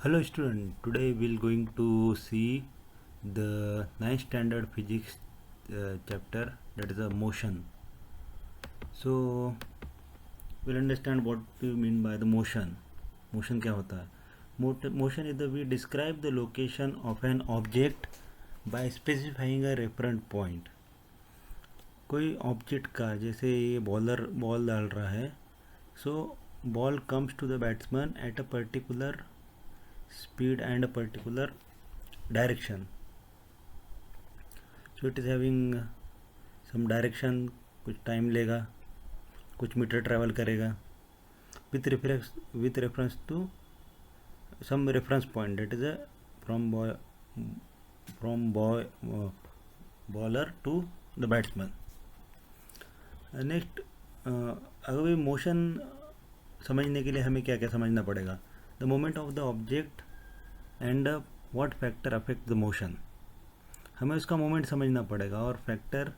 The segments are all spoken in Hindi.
Hello student, today we'll going to see the 9th standard physics chapter, that is a motion. So we'll understand what we mean by the motion. Motion क्या होता है? Motion is the we describe the location of an object by specifying a reference point. कोई ऑब्जेक्ट का, जैसे ये बॉलर बॉल डाल रहा है, so ball comes to the batsman at a particular speed and a particular direction. So it is having some direction, कुछ टाइम लेगा, कुछ मीटर ट्रैवल करेगा with reference to some reference point, that is a from bowler to the batsman. Next अगर मोशन समझने के लिए हमें क्या क्या समझना पड़ेगा? The moment of the object and what factor affect the motion. हमें उसका मोमेंट समझना पड़ेगा और फैक्टर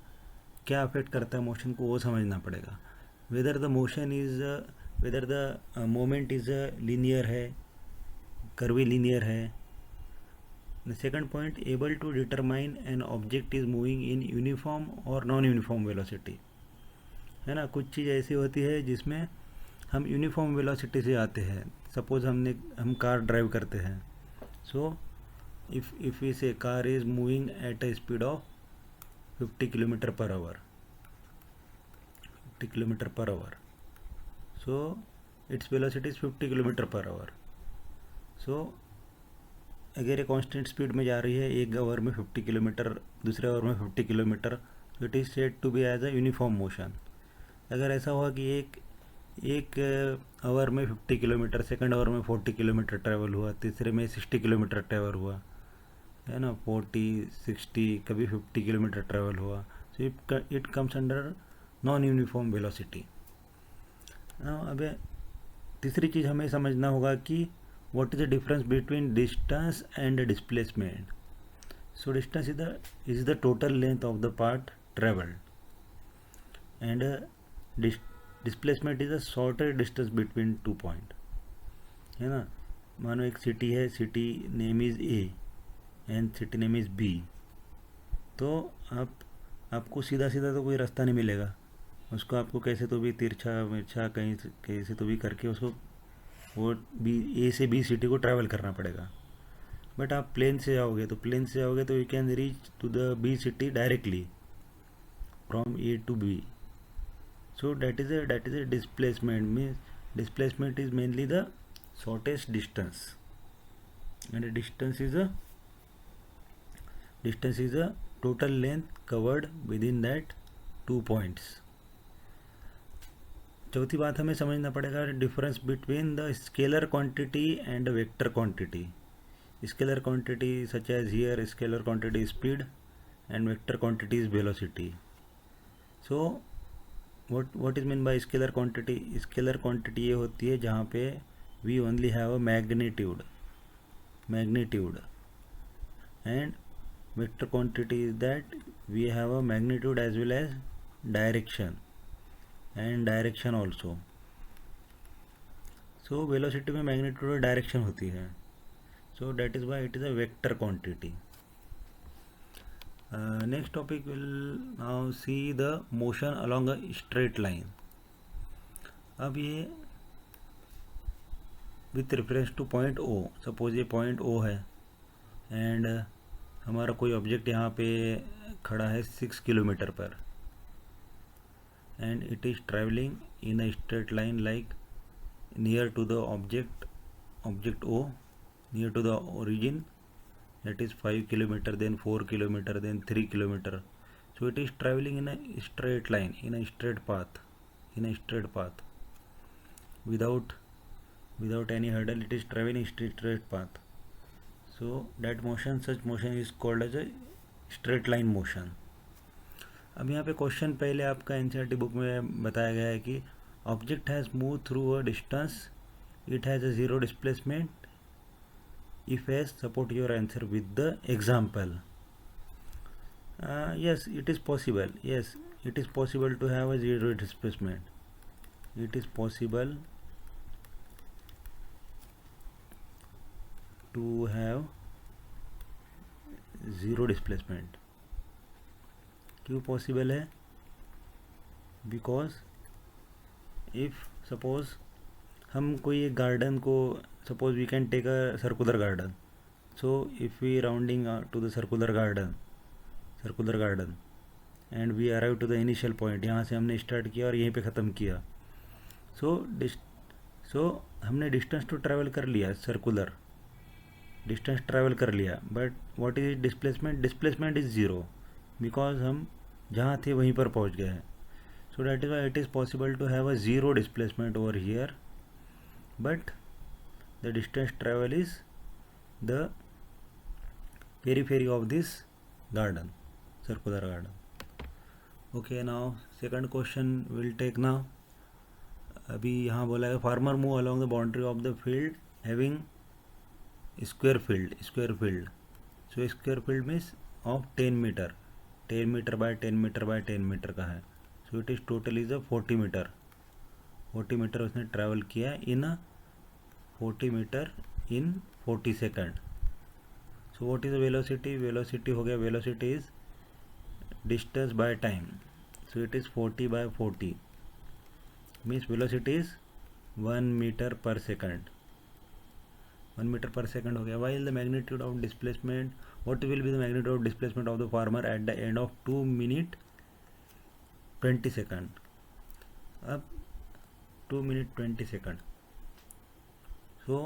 क्या अफेक्ट करता है मोशन को, वो समझना पड़ेगा. Whether the moment is linear है, कर्वी लीनियर है. The second point, able to determine an object is moving in uniform और नॉन यूनिफॉर्म वेलोसिटी. है ना, कुछ चीज़ ऐसी होती है जिसमें हम यूनिफॉर्म वेलोसिटी से आते हैं. सपोज हम कार ड्राइव करते हैं. So if we say car is moving at a speed of 50 kilometre per hour, so its velocity is 50 kilometre per hour. So अगर ये कांस्टेंट स्पीड में जा रही है, एक आवर में 50 किलोमीटर, दूसरे आवर में 50 किलोमीटर, तो it is said to be as a uniform motion. अगर ऐसा हुआ कि एक आवर में 50 किलोमीटर, सेकंड आवर में 40 किलोमीटर ट्रैवल हुआ, तीसरे में 60 किलोमीटर ट्रैवल हुआ, है ना, 40, 60, कभी 50 किलोमीटर ट्रैवल हुआ, so it comes under non uniform velocity. अब तीसरी चीज़ हमें समझना होगा कि what is the difference between distance and displacement. So distance is the total length of the path travelled and displacement is a shorter distance between two point. है ना, मानो एक सिटी है, city name is A and city name is B. तो आपको सीधा सीधा तो कोई रास्ता नहीं मिलेगा, उसको आपको कैसे तो भी तिरछा मिर्छा कहीं से तो भी करके उसको वो ए से बी सिटी को ट्रैवल करना पड़ेगा. बट आप प्लेन से जाओगे तो you can reach to the B city directly from A to B. So that is a displacement. Means displacement is mainly the shortest distance, and a distance is a total length covered within that 2 points. चौथी बात हमें समझना पड़ेगा, difference between the scalar quantity and vector quantity. Scalar quantity such as here scalar quantity speed and vector quantity is velocity. So what is mean by scalar quantity? Scalar quantity ये होती है जहाँ पे we only have a magnitude and vector quantity is that we have a magnitude as well as direction also. So velocity में magnitude और direction होती है, so that is why it is a vector quantity. Next topic will now see the motion along a straight line. अब ये with reference to point O, suppose ये पॉइंट ओ है एंड हमारा कोई ऑब्जेक्ट यहाँ पे खड़ा है 6 किलोमीटर पर and it is travelling in a straight line like near to the object O, near to the origin, that is 5 kilometer, then 4 kilometer, then 3 kilometer. So it is traveling in a straight line, in a straight path without any hurdle. It is traveling straight path. So that such motion is called as a straight line motion. अब यहाँ पे क्वेश्चन पहले आपका एनसीईआरटी बुक में बताया गया है कि object has move through a distance, it has a zero displacement. If yes, support your answer with the example. Yes, it is possible. Yes, it is possible to have a zero displacement. It is possible to have zero displacement. क्यों पॉसिबल है? बिकॉज इफ़ सपोज हम कोई एक गार्डन को, suppose we can take a circular garden, so if we rounding to the circular garden and we arrive to the initial point, यहाँ से हमने स्टार्ट किया और यहीं पे ख़त्म किया। सो हमने डिस्टेंस तो ट्रैवल कर लिया, सर्कुलर डिस्टेंस ट्रैवल कर लिया, but what is displacement? Displacement is zero, because हम जहाँ थे वहीं पर पहुँच गए हैं। So that is why it is possible to have a zero displacement over here, but the distance travel is the periphery of this garden, circular garden. Okay, now second question we'll take now. अभी यहाँ बोला है farmer move along the boundary of the field having square field. So square field means of 10 meter, 10 meter by 10 meter by 10 meter का है. So it is total is a 40 meter. 40 meter उसने ट्रैवल किया in 40 meter in 40 second. So what is the velocity? Velocity हो गया, velocity is distance by time. So it is 40 by 40 means velocity is 1 meter per second. 1 meter per second हो गया. While the magnitude of displacement, what will be the magnitude of displacement of the farmer at the end of 2 minute 20 second? अब 2 minute 20 second. So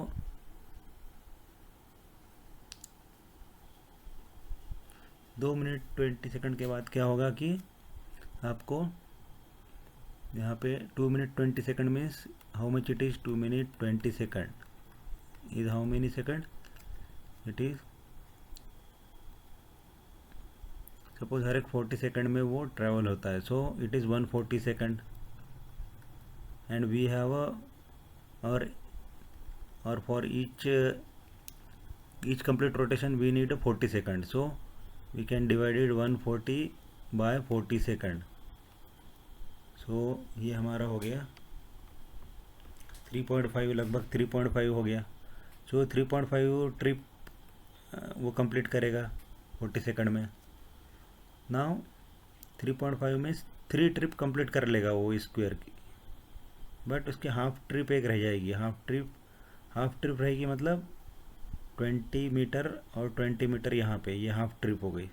2 minute 20 second के बाद क्या होगा कि आपको यहाँ पे 2 minute 20 second means how much it is 2 minute 20 second is how many second? It is suppose हर एक 40 सेकंड में वो ट्रैवल होता है, so it is 140 second and we have और for each complete rotation we need 40 second, so we can divide it 140 by 40 second. सो ये हमारा हो गया 3.5, लगभग 3.5 हो गया. सो 3.5 ट्रिप वो कंप्लीट करेगा 40 सेकंड में. नाउ 3.5 में 3 ट्रिप कंप्लीट कर लेगा वो स्क्वायर की, बट उसकी हाफ ट्रिप एक रह जाएगी. हाफ ट्रिप रहेगी मतलब 20 मीटर और 20 मीटर यहाँ पे, ये हाफ ट्रिप हो गई.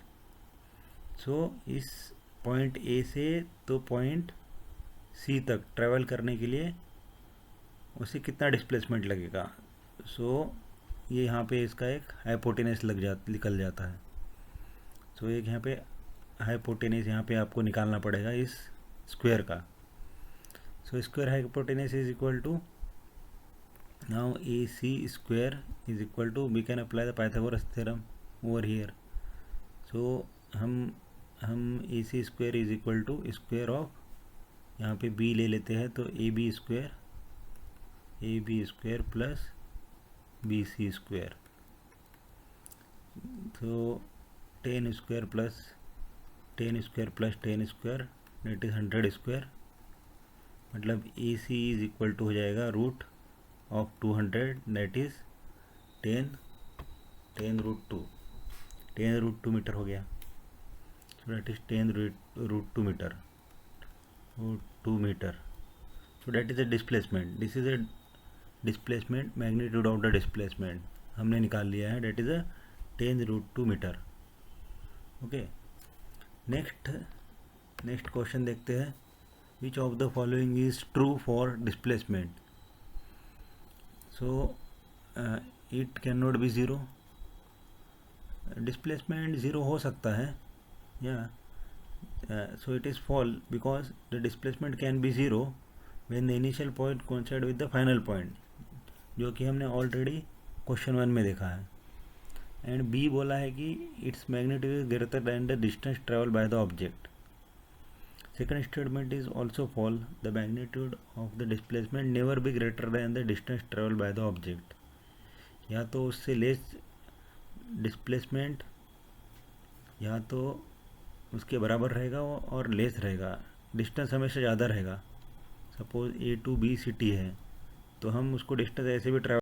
सो इस पॉइंट ए से तो पॉइंट सी तक ट्रैवल करने के लिए उसे कितना डिस्प्लेसमेंट लगेगा? सो ये यहाँ पे इसका एक हाइपोटेनस निकल जाता है. सो एक यहाँ पे हाइपोटेनस यहाँ पे आपको निकालना पड़ेगा इस स्क्वायर का. So square hypotenuse is equal to, now AC square is equal to, we can apply the Pythagoras theorem over here. So हम AC square is equal to square of, यहाँ पे B ले लेते हैं तो AB square plus BC square. So 10 square plus 10 square plus 10 square that is 100 square, मतलब AC is equal to हो जाएगा root of 200, that is 10 root 2 metre हो गया. so that is 10 root 2 metre. so that is the displacement. This is a displacement, magnitude of the displacement हमने निकाल लिया है, that is a 10 root 2 metre. Okay, next question देखते हैं. which of the following is true for displacement? So it cannot be zero. Displacement zero हो सकता है, या सो it is fall because the displacement can be zero when the initial point coincide with the final point, जो कि हमने ऑलरेडी क्वेश्चन 1 में देखा है. एंड बी बोला है कि its magnitude is greater than the distance travel by the object. Second statement is also fall, the magnitude of the displacement never be greater than the distance travel by the object. या तो उससे लेस डिस्प्लेसमेंट या तो उसके बराबर रहेगा और लेस रहेगा. डिस्टेंस हमेशा ज़्यादा रहेगा. Suppose A to B city है तो हम उसको डिस्टेंस ऐसे भी ट्रैवल